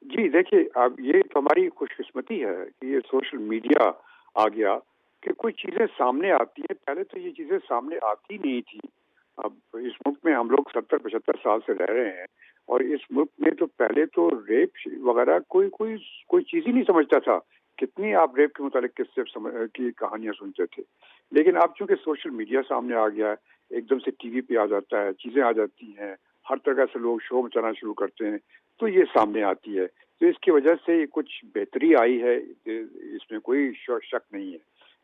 जी, देखिए अब ये तो हमारी खुशकिस्मती है कि ये सोशल मीडिया आ गया कि कोई चीज़ें सामने आती हैं, पहले तो ये चीज़ें सामने आती नहीं थी। अब इस मुल्क में हम लोग 70-75 साल से रह रहे हैं और इस मुल्क में तो पहले तो रेप वगैरह कोई कोई कोई चीज़ ही नहीं समझता था। कितनी आप रेप के मुतालिक किस्से की कहानियाँ सुनते थे। लेकिन अब चूँकि सोशल मीडिया सामने आ गया है, एकदम से टीवी पे आ जाता है, चीज़ें आ जाती हैं, हर तरह से लोग शो मचाना शुरू करते हैं, तो ये सामने आती है। तो इसकी वजह से कुछ बेहतरी आई है, इसमें कोई शक नहीं है।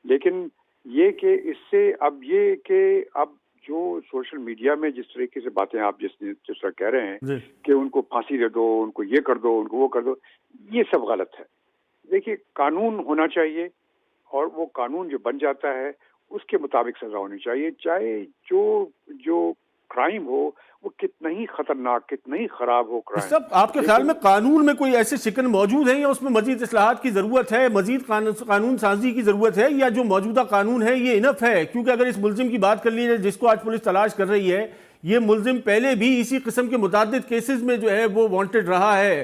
लेकिन ये कि इससे अब ये कि अब जो सोशल मीडिया में जिस तरीके से बातें आप जिस तरह कह रहे हैं जी। कि उनको फांसी दे दो, उनको ये कर दो, उनको वो कर दो, ये सब गलत है। देखिए, कानून होना चाहिए और वो कानून जो बन जाता है उसके मुताबिक सजा होनी चाहिए, चाहे जो जो क्राइम हो वो कितना ही खतरनाक, कितना ही खराब हो इस क्राइम। सब आपके ख्याल में लेकिन कानून में कोई ऐसे शिकन मौजूद है या उसमें मजीद इस्लाहात की जरूरत है, मजीद कानून साजी की जरूरत है, या जो मौजूदा कानून है ये इनफ है? क्योंकि अगर इस मुलजिम की बात कर ली जाए जिसको आज पुलिस तलाश कर रही है, ये मुलजिम पहले भी इसी किस्म के मुतादिद केसेस में जो है वो वांटेड रहा है।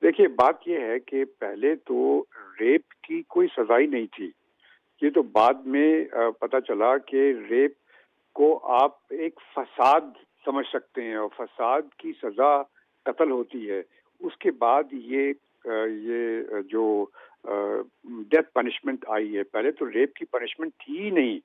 देखिए, बात ये है कि पहले तो रेप की कोई सजा ही नहीं थी। ये तो बाद में पता चला कि रेप को आप एक फसाद समझ सकते हैं और फसाद की सजा कत्ल होती है। उसके बाद ये जो डेथ पनिशमेंट आई है, पहले तो रेप की पनिशमेंट थी ही नहीं।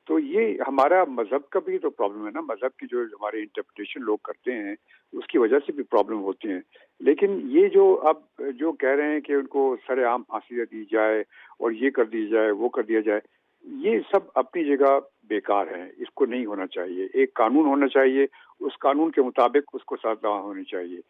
तो ये हमारा मजहब का भी तो प्रॉब्लम है ना, मजहब की जो हमारे इंटरप्रिटेशन लोग करते हैं उसकी वजह से भी प्रॉब्लम होती है। लेकिन ये जो अब जो कह रहे हैं कि उनको सरेआम फांसी दे दी जाए और ये कर दी जाए, वो कर दिया जाए, ये सब अपनी जगह बेकार है। इसको नहीं होना चाहिए। एक कानून होना चाहिए, उस कानून के मुताबिक उसको सजा होनी चाहिए।